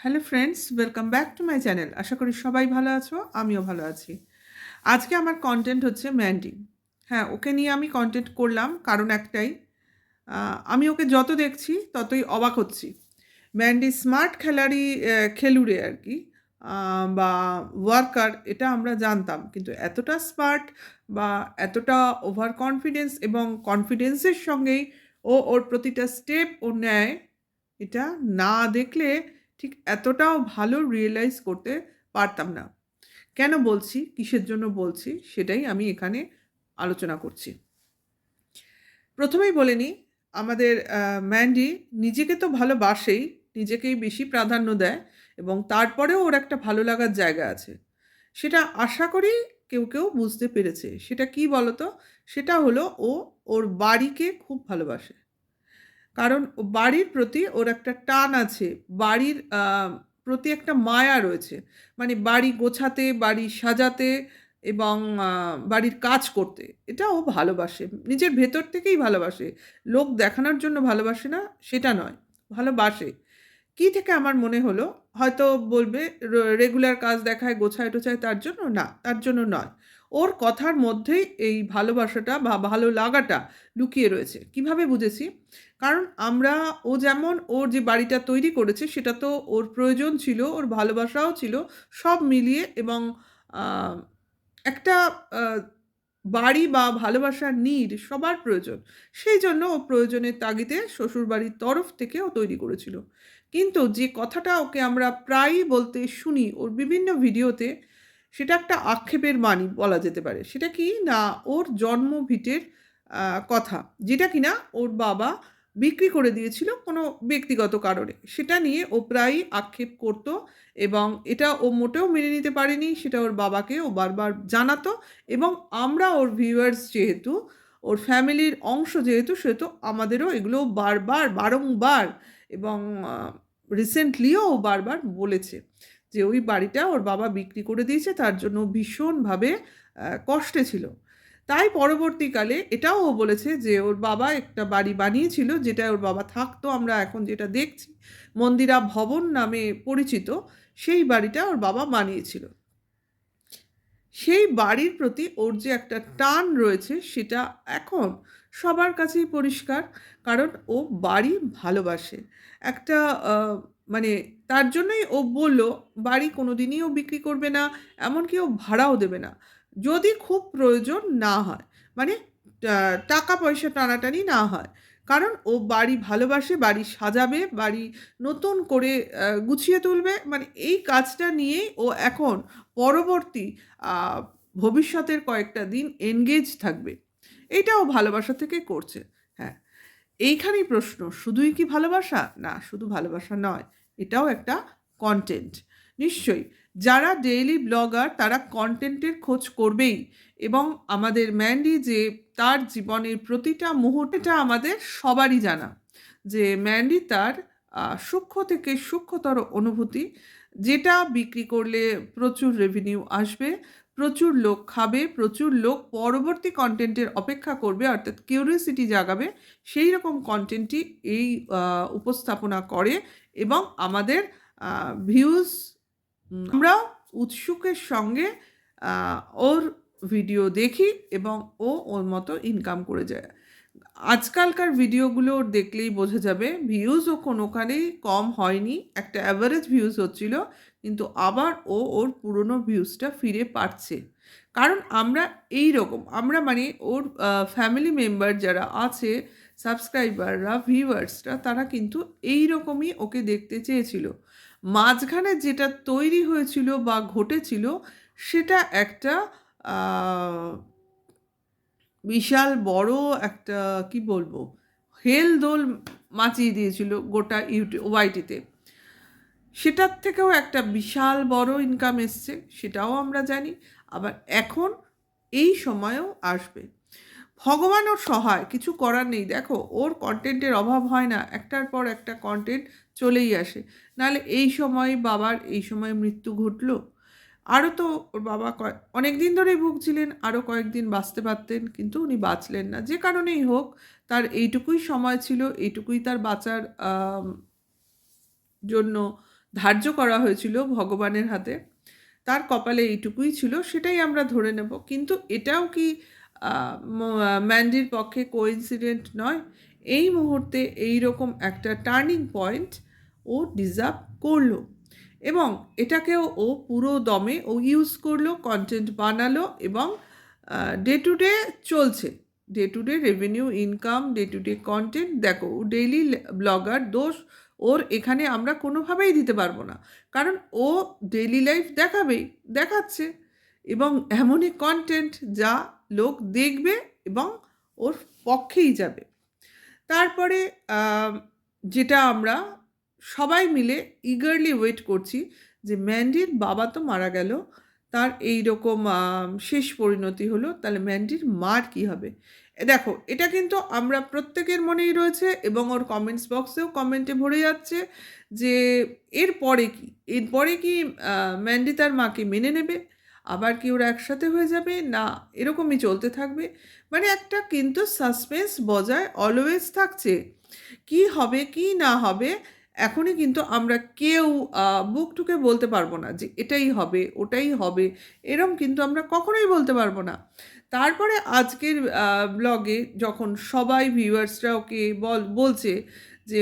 Hello friends, welcome back to my channel. আশা করি সবাই ভালো আছো, আমিও ভালো আছি। আজকে আমার কন্টেন্ট হচ্ছে ম্যান্ডি। হ্যাঁ, ওকে নিয়ে আমি কন্টেন্ট করলাম কারণ একটাই, আমি ওকে যত দেখছি ততই অবাক হচ্ছি। ম্যান্ডি স্মার্ট খেলুড়ে আর কি, বা ওয়ার্কার এটা আমরা জানতাম, কিন্তু এতটা স্মার্ট বা এতটা ওভার কনফিডেন্স এবং কনফিডেন্সের সঙ্গেই ও ওর প্রতিটা স্টেপ ও নেয়, এটা না দেখলে ঠিক এতটাও ভালো রিয়েলাইজ করতে পারতাম না। কেন বলছি, কিসের জন্য বলছি, সেটাই আমি এখানে আলোচনা করছি। প্রথমেই বলে নিই, আমাদের ম্যান্ডি নিজেকে তো ভালোবাসেই, নিজেকেই বেশি প্রাধান্য দেয় এবং তারপরেও ওর একটা ভালো লাগার জায়গা আছে। সেটা আশা করি কেউ কেউ বুঝতে পেরেছে। সেটা কি বলতো? সেটা হলো ওর বাড়িকে খুব ভালোবাসে। কারণ বাড়ির প্রতি ওর একটা টান আছে, বাড়ির প্রতি একটা মায়া রয়েছে। মানে বাড়ি গোছাতে, বাড়ি সাজাতে এবং বাড়ির কাজ করতে, এটা ও ভালোবাসে। নিজের ভেতর থেকেই ভালোবাসে। লোক দেখানোর জন্য ভালোবাসে না, সেটা নয়, ভালোবাসে। কি থেকে আমার মনে হলো, হয়তো বলবে রেগুলার কাজ দেখায়, গোছায় টোছায় তার জন্য, না, তার জন্য নয়। ওর কথার মধ্যেই এই ভালোবাসাটা বা ভালো লাগাটা লুকিয়ে রয়েছে। কিভাবে বুঝেছি? কারণ ও যেমন ওর যে বাড়িটা তৈরি করেছে সেটা তো ওর প্রয়োজন ছিল, ওর ভালোবাসাও ছিল, সব মিলিয়ে। এবং আহ, একটা আহ, বাড়ি বা ভালোবাসার নিড সবার প্রয়োজন। সেই জন্য ও প্রয়োজনের তাগিদে শ্বশুরবাড়ির তরফ থেকে ও তৈরি করেছিল। কিন্তু যে কথাটা ওকে আমরা প্রায়ই বলতে শুনি ওর বিভিন্ন ভিডিওতে, সেটা একটা আক্ষেপের বাণী বলা যেতে পারে। সেটা কি না, ওর জন্মভিটের কথা, যেটা কিনা ওর বাবা বিক্রি করে দিয়েছিল কোনো ব্যক্তিগত কারণে, সেটা নিয়ে ও প্রায়ই আক্ষেপ করত। এবং এটা ও মোটেও মেনে নিতে পারেনি, সেটা ওর বাবাকে ও বারবার জানাতো। এবং আমরা ওর ভিউয়ার্স যেহেতু, ওর ফ্যামিলির অংশ যেহেতু, সেহেতু আমাদেরও এগুলো বারবার বারংবার এবং রিসেন্টলিও ও বারবার বলেছে যে ওই বাড়িটা ওর বাবা বিক্রি করে দিয়েছে, তার জন্য ভীষণভাবে কষ্টে ছিল। তাই পরবর্তীকালে এটাও ও বলেছে যে ওর বাবা একটা বাড়ি বানিয়েছিল, যেটা ওর বাবা থাকতো, আমরা এখন যেটা দেখছি মন্দিরা ভবন নামে পরিচিত, সেই বাড়িটা ওর বাবা বানিয়েছিল। সেই বাড়ির প্রতি ওর যে একটা টান রয়েছে সেটা এখন সবার কাছেই পরিষ্কার। কারণ ও বাড়ি ভালোবাসে একটা, মানে তার জন্যই ও বলল বাড়ি কোনো দিনই ও বিক্রি করবে না, এমনকি ও ভাড়াও দেবে না যদি খুব প্রয়োজন না হয়। মানে টাকা পয়সা টানাটানি না হয়। কারণ ও বাড়ি ভালোবাসে, বাড়ি সাজাবে, বাড়ি নতুন করে গুছিয়ে তুলবে। মানে এই কাজটা নিয়েই ও এখন পরবর্তী আহ, ভবিষ্যতের কয়েকটা দিন এনগেজ থাকবে। এইটাও ভালোবাসা থেকে করছে। হ্যাঁ, এইখানেই প্রশ্ন, শুধুই কি ভালোবাসা? না, শুধু ভালোবাসা নয়, এটাও একটা কন্টেন্ট। নিশ্চয়ই যারা ডেইলি ব্লগার তারা কন্টেন্টের খোঁজ করবেই। এবং আমাদের ম্যান্ডি যে তার জীবনের প্রতিটা মুহূর্তটা আমাদের সবারই জানা, যে ম্যান্ডি তার সূক্ষ্ম থেকে সূক্ষ্মতর অনুভূতি, যেটা বিক্রি করলে প্রচুর রেভিনিউ আসবে, প্রচুর লোক খাবে, প্রচুর লোক পরবর্তী কন্টেন্টের অপেক্ষা করবে, অর্থাৎ কিউরিওসিটি জাগাবে, সেই রকম কন্টেন্টই এই উপস্থাপনা করে। এবং আমাদের ভিউজ, আমরাও উৎসুকের সঙ্গে ওর ভিডিও দেখি এবং ওর মতো ইনকাম করে যায়। আজকালকার ভিডিওগুলো ওর দেখলেই বোঝা যাবে ভিউজও কোনোখানেই কম হয়নি, একটা অ্যাভারেজ ভিউজ হচ্ছিল, কিন্তু আবার ওর পুরনো ভিউজটা ফিরে পাচ্ছে। কারণ আমরা মানে ওর ফ্যামিলি মেম্বার যারা আছে, সাবস্ক্রাইবাররা, ভিউয়ার্সরা, তারা কিন্তু এই রকমই ওকে দেখতে চেয়েছিল। মাঝখানে যেটা তৈরি হয়েছিল বা ঘটেছিল, সেটা একটা বিশাল বড় একটা, কি বলবো, হেলদোল মাচিয়ে দিয়েছিল গোটা ওয়াইটিতে। সেটার থেকেও একটা বিশাল বড় ইনকাম এসছে, সেটাও আমরা জানি। আবার এখন এই সময়েও আসবে। ভগবান ওর সহায়, কিছু করার নেই। দেখো, ওর কন্টেন্টের অভাব হয় না, একটার পর একটা কন্টেন্ট চলেই আসে। নাহলে বাবার এই সময় মৃত্যু ঘটলো। আরও তো ওর বাবা অনেক দিন ধরেই ভুগছিলেন, আরও কয়েকদিন বাঁচতে পারতেন, কিন্তু উনি বাঁচলেন না। যে কারণেই হোক, তার এইটুকুই সময় ছিল, এইটুকুই তার বাঁচার জন্য ধার্য করা হয়েছিল ভগবানের হাতে, তার কপালে এইটুকুই ছিল, সেটাই আমরা ধরে নেব। কিন্তু এটাও কি ম্যান্ডির পক্ষে কোইন্সিডেন্ট নয়? এই মুহূর্তে এই রকম একটা টার্নিং পয়েন্ট ও ডিজার্ভ করলো, এবং এটাকেও ও পুরো দমে ও ইউজ করলো, কন্টেন্ট বানালো, এবং ডে টু ডে চলছে, day to day revenue income, day to day content. দেখো, ও ডেইলি ব্লগার, দোষ ওর এখানে আমরা কোনোভাবেই দিতে পারবো না, কারণ ও ডেইলি লাইফ দেখাচ্ছে, এবং এমনই কন্টেন্ট যা লোক দেখবে এবং ওর পক্ষেই যাবে। তারপরে যেটা আমরা সবাই মিলে ইগারলি ওয়েট করছি, যে ম্যান্ডির বাবা তো মারা গেল, তার এই রকম শেষ পরিণতি হলো, তাহলে ম্যান্ডির মার কি হবে? দেখো, এটা কিন্তু আমরা প্রত্যেকের মনেই রয়েছে, এবং ওর কমেন্টস বক্সেও কমেন্টে ভরে যাচ্ছে যে এরপরে কি ম্যান্ডি তার মাকে মেনে নেবে, আবার কি ওরা একসাথে হয়ে যাবে, না এরকমই চলতে থাকবে? মানে একটা কিন্তু সাসপেন্স বজায় অলওয়েজ থাকছে, কি হবে কি না হবে। এখনই কিন্তু আমরা কেউ বুক ঠুকে বলতে পারবো না যে এটাই হবে ওটাই হবে, এরম কিন্তু আমরা কখনোই বলতে পারবো না। তারপরে আজকের ব্লগে যখন সবাই ভিউয়ার্সরা ওকে বলছে যে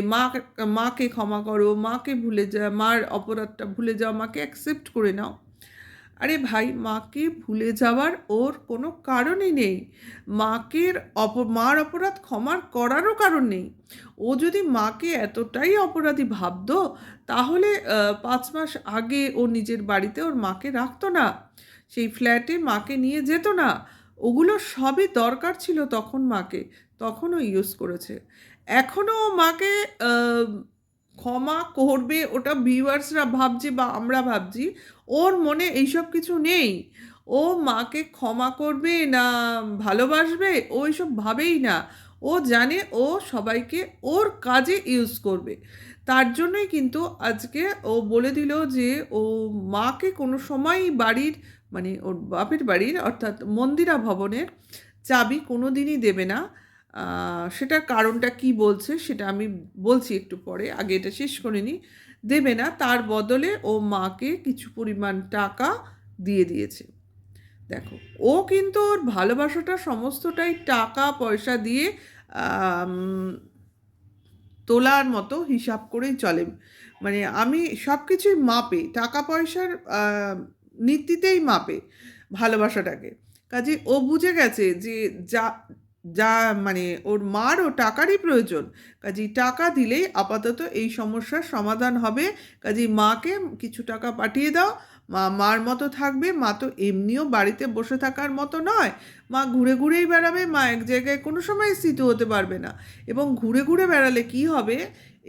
মাকে ক্ষমা করো, মাকে ভুলে যা, মার অপরাধটা ভুলে যাও, মাকে অ্যাকসেপ্ট করে নাও। আরে ভাই, মাকে ভুলে যাওয়ার ওর কোনো কারণই নেই, মার অপরাধ ক্ষমার করারও কারণ নেই। ও যদি মাকে এতটাই অপরাধী ভাবতো, তাহলে 5 মাস আগে ও নিজের বাড়িতে ওর মাকে রাখতো না, সেই ফ্ল্যাটে মাকে নিয়ে যেত না। ওগুলো সবই দরকার ছিল তখন মাকে, তখনও ইউজ করেছে। এখনও মাকে ক্ষমা করবে, ওটা ভিউয়ার্সরা ভাবছে বা আমরা ভাবছি, ওর মনে এইসব কিছু নেই। ও মাকে ক্ষমা করবে না ভালোবাসবে, ও এইসব ভাবেই না। ও জানে ও সবাইকে ওর কাজে ইউজ করবে। তার জন্যই কিন্তু আজকে ও বলে দিল যে ও মাকে কোনো সময়ই বাড়ির, মানে ওর বাপের বাড়ির অর্থাৎ মন্দিরা ভবনের চাবি কোনো দিনই দেবে না। সেটার কারণটা কি বলছে সেটা আমি বলছি একটু পরে, আগে এটা শেষ করে নিই। দেবে না, তার বদলে ও মাকে কিছু পরিমাণ টাকা দিয়ে দিয়েছে। দেখো, ও কিন্তু ওর ভালোবাসাটা সমস্তটাই টাকা পয়সা দিয়ে তোলার মতো হিসাব করেই চলে। মানে আমি সব কিছুই মাপে, টাকা পয়সার নীতিতেই মাপে ভালোবাসাটাকে। কাজে ও বুঝে গেছে যে যা যা মানে ওর মারও টাকারই প্রয়োজন, কাজেই টাকা দিলেই আপাতত এই সমস্যার সমাধান হবে। কাজেই মাকে কিছু টাকা পাঠিয়ে দাও, মার মতো থাকবে। মা তো এমনিও বাড়িতে বসে থাকার মতো নয়, মা ঘুরে ঘুরেই বেড়াবে, মা এক জায়গায় কোনো সময় স্থিত হতে পারবে না। এবং ঘুরে ঘুরে বেড়ালে কি হবে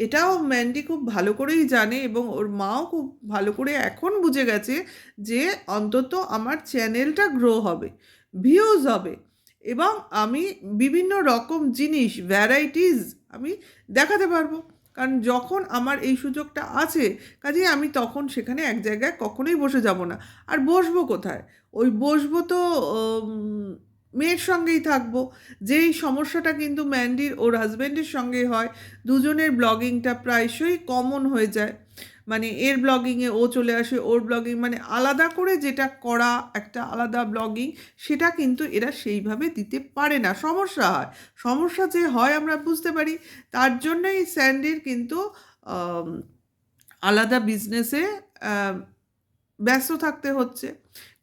এটাও ম্যান্ডি খুব ভালো করেই জানে, এবং ওর মাও খুব ভালো করে এখন বুঝে গেছে যে অন্তত আমার চ্যানেলটা গ্রো হবে, ভিউজ হবে, এবং আমি বিভিন্ন রকম জিনিস ভ্যারাইটিস আমি দেখাতে পারবো। কারণ যখন আমার এই সুযোগটা আছে, কাজেই আমি তখন সেখানে এক জায়গায় কখনোই বসে যাব না। আর বসবো কোথায়? ওই বসবো তো মেয়ের সঙ্গেই থাকবো। যেই সমস্যাটা কিন্তু ম্যান্ডির ওর হাজব্যান্ডের সঙ্গে হয়, দুজনের ব্লগিংটা প্রায়শই কমন হয়ে যায়। মানে এর ব্লগিংয়ে ও চলে আসে, ওর ব্লগিং, মানে আলাদা করে যেটা করা একটা আলাদা ব্লগিং, সেটা কিন্তু এরা সেইভাবে দিতে পারে না, সমস্যা হয়। সমস্যা যে হয় আমরা বুঝতে পারি, তার জন্যই স্যান্ডির কিন্তু আলাদা বিজনেসে ব্যস্ত থাকতে হচ্ছে।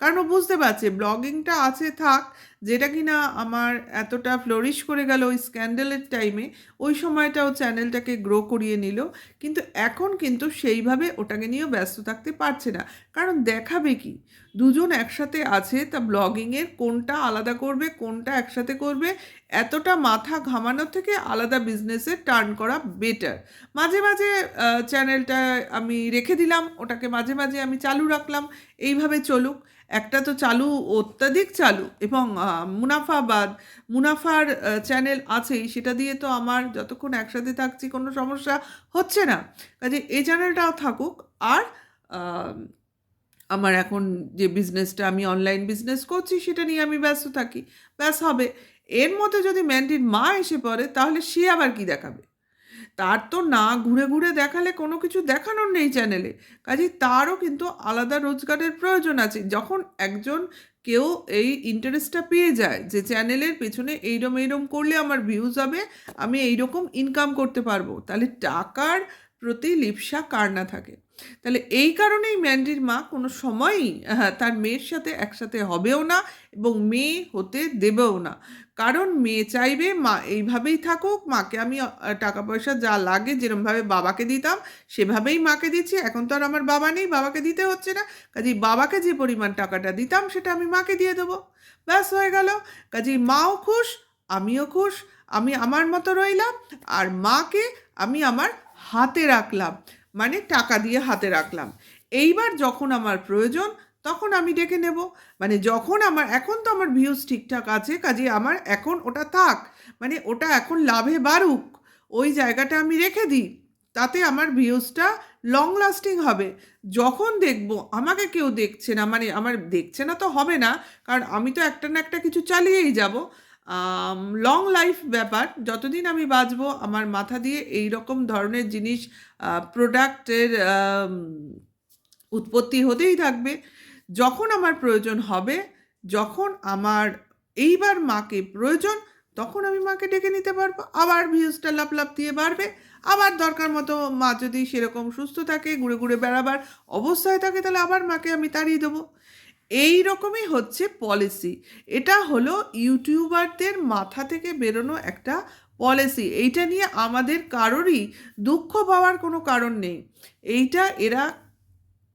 কারণ ও বুঝতে পারছে ব্লগিংটা আছে থাক, যেটা কি না আমার এতটা ফ্লোরিশ করে গেল ওই স্ক্যান্ডেলের টাইমে, ওই সময়টা ও চ্যানেলটাকে গ্রো করিয়ে নিল। কিন্তু এখন কিন্তু সেইভাবে ওটাকে নিয়েও ব্যস্ত থাকতে পারছে না, কারণ দেখাবে কি, দুজন একসাথে আছে, তা ব্লগিংয়ের কোনটা আলাদা করবে কোনটা একসাথে করবে, এতটা মাথা ঘামানোর থেকে আলাদা বিজনেসে টার্ন করা বেটার। মাঝে মাঝে চ্যানেলটা আমি রেখে দিলাম, ওটাকে মাঝে মাঝে আমি চালু রাখলাম, এইভাবে চলুক। একটা তো চালু, অত্যাধিক চালু, এবং মুনাফার চ্যানেল আছেই, সেটা দিয়ে তো আমার যতক্ষণ একসাথে থাকছি কোনো সমস্যা হচ্ছে না। কাজে এই চ্যানেলটাও থাকুক, আর আমার এখন যে বিজনেসটা আমি অনলাইন বিজনেস করছি সেটা নিয়ে আমি ব্যস্ত থাকি, ব্যাস হবে। এর মধ্যে যদি ম্যান্ডির মা এসে পড়ে তাহলে সে আবার কি দেখাবে? তার তো না ঘুরে ঘুরে দেখালে কোনো কিছু দেখানোর নেই চ্যানেলে, কাজেই তারও কিন্তু আলাদা রোজগারের প্রয়োজন আছে। যখন একজন কেউ এই ইন্টারেস্টটা পেয়ে যায় যে চ্যানেলের পেছনে এইরম এইরম করলে আমার ভিউজ হবে, আমি এইরকম ইনকাম করতে পারবো, তাহলে টাকার প্রতি লিপ্সা কার না থাকে। তাহলে এই কারণেই ম্যান্ডির মা কোনো সময়ই তার মেয়ের সাথে একসাথে হবেও না এবং মেয়ে হতে দেবেও না। কারণ মেয়ে চাইবে মা এইভাবেই থাকুক, মাকে আমি টাকা পয়সা যা লাগে যেরমভাবে বাবাকে দিতাম সেভাবেই মাকে দিচ্ছি। এখন তো আর আমার বাবা নেই, বাবাকে দিতে হচ্ছে না, কাজেই বাবাকে যে পরিমাণ টাকাটা দিতাম সেটা আমি মাকে দিয়ে দেবো, ব্যাস হয়ে গেল। কাজেই মাও খুশ, আমিও খুশ, আমি আমার মতো রইলাম, আর মাকে আমি আমার হাতে রাখলাম, মানে টাকা দিয়ে হাতে রাখলাম। এইবার যখন আমার প্রয়োজন তখন আমি ডেকে নেব, মানে যখন আমার, এখন তো আমার ভিউজ ঠিকঠাক আছে, কাজে আমার এখন ওটা থাক, মানে ওটা এখন লাভে বাড়ুক, ওই জায়গাটা আমি রেখে দিই, তাতে আমার ভিউজটা লং লাস্টিং হবে। যখন দেখব আমাকে কেউ দেখছে না, মানে আমার দেখছে না তো হবে না, কারণ আমি তো একটা না একটা কিছু চালিয়েই যাব। লং লাইফ ব্যাপার, যতদিন আমি বাঁচবো আমার মাথা দিয়ে এই রকম ধরনের জিনিস, প্রোডাক্টের উৎপত্তি হতেই থাকবে। যখন আমার প্রয়োজন হবে, যখন আমার এইবার মাকে প্রয়োজন, তখন আমি মাকে ডেকে নিতে পারবো, আবার ভিউজটা লাপ লাপ দিয়ে বাড়বে। আবার দরকার মতো মা যদি সেরকম সুস্থ থাকে, ঘুরে ঘুরে বেড়াবার অবস্থায় থাকে, তাহলে আবার মাকে আমি তাড়িয়ে দেবো। এই রকমই হচ্ছে পলিসি। এটা হলো ইউটিউবারদের মাথা থেকে বেরোনো একটা পলিসি। এইটা নিয়ে আমাদের কারোরই দুঃখ পাওয়ার কোনো কারণ নেই। এইটা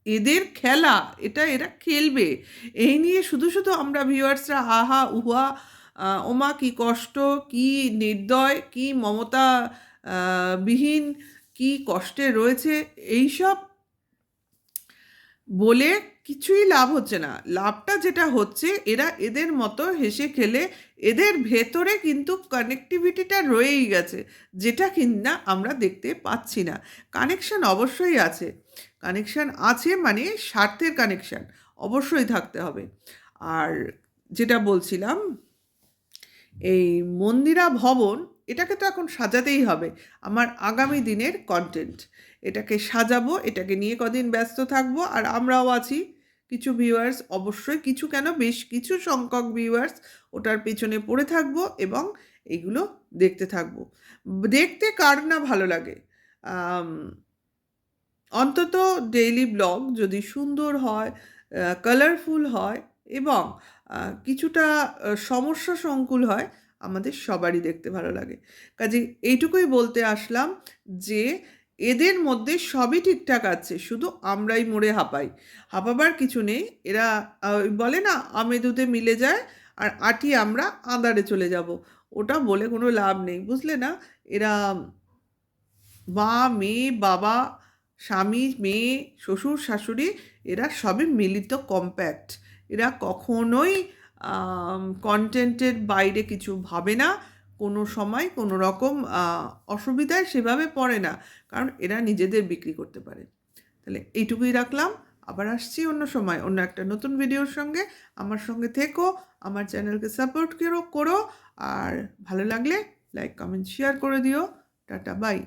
এদের খেলা, এটা এরা খেলবে। এই নিয়ে শুধু শুধু আমরা ভিউয়ার্সরা আহা উহা, ওমা কি কষ্ট, কি নির্দয়, কি মমতা বিহীন, কি কষ্টে রয়েছে, এইসব বলে কিছুই লাভ হচ্ছে না। লাভটা যেটা হচ্ছে, এরা এদের মতো হেসে খেলে এদের ভেতরে কিন্তু কানেক্টিভিটিটা রয়েই গেছে, যেটা কিনা আমরা দেখতে পাচ্ছি না। কানেকশান অবশ্যই আছে, কানেকশান আছে, মানে স্বার্থের কানেকশান অবশ্যই থাকতে হবে। আর যেটা বলছিলাম, এই মন্দিরা ভবন, এটাকে তো এখন সাজাতেই হবে, আমার আগামী দিনের কন্টেন্ট। এটাকে সাজাবো, এটাকে নিয়ে কদিন ব্যস্ত থাকবো, আর আমরাও আছি, কিছু ভিউয়ার্স, অবশ্যই কিছু কেন, বেশ কিছু সংখ্যক ভিউয়ার্স ওটার পেছনে পড়ে থাকবো এবং এগুলো দেখতে থাকবো। দেখতে কার না ভালো লাগে। অন্তত ডেইলি ব্লগ যদি সুন্দর হয়, কালারফুল হয় এবং কিছুটা সমস্যা সংকুল হয়, আমাদের সবারই দেখতে ভালো লাগে। কাজে এইটুকুই বলতে আসলাম যে এদের মধ্যে সবই ঠিকঠাক আছে, শুধু আমরাই মোড়ে হাঁপাই। হাঁপাবার কিছু নেই। এরা বলে না, আমে দুধে মিলে যায়, আর আটি আমরা আঁদারে চলে যাব, ওটা বলে কোনো লাভ নেই, বুঝলে না? এরা মা মেয়ে বাবা, স্বামী মেয়ে, শ্বশুর শাশুড়ি, এরা সবই মিলিত কম্প্যাক্ট। এরা কখনোই কন্টেন্টের বাইরে কিছু ভাবে না, কোনো সময় কোনো রকম অসুবিধায় সেভাবে পড়ে না, কারণ এরা নিজেদের বিক্রি করতে পারে। তাহলে এইটুকুই রাখলাম, আবার আসছি অন্য সময় অন্য একটা নতুন ভিডিওর সঙ্গে। আমার সঙ্গে থেকো, আমার চ্যানেলকে সাপোর্ট করো, আর ভালো লাগলে লাইক কমেন্ট শেয়ার করে দিও। Tata, by.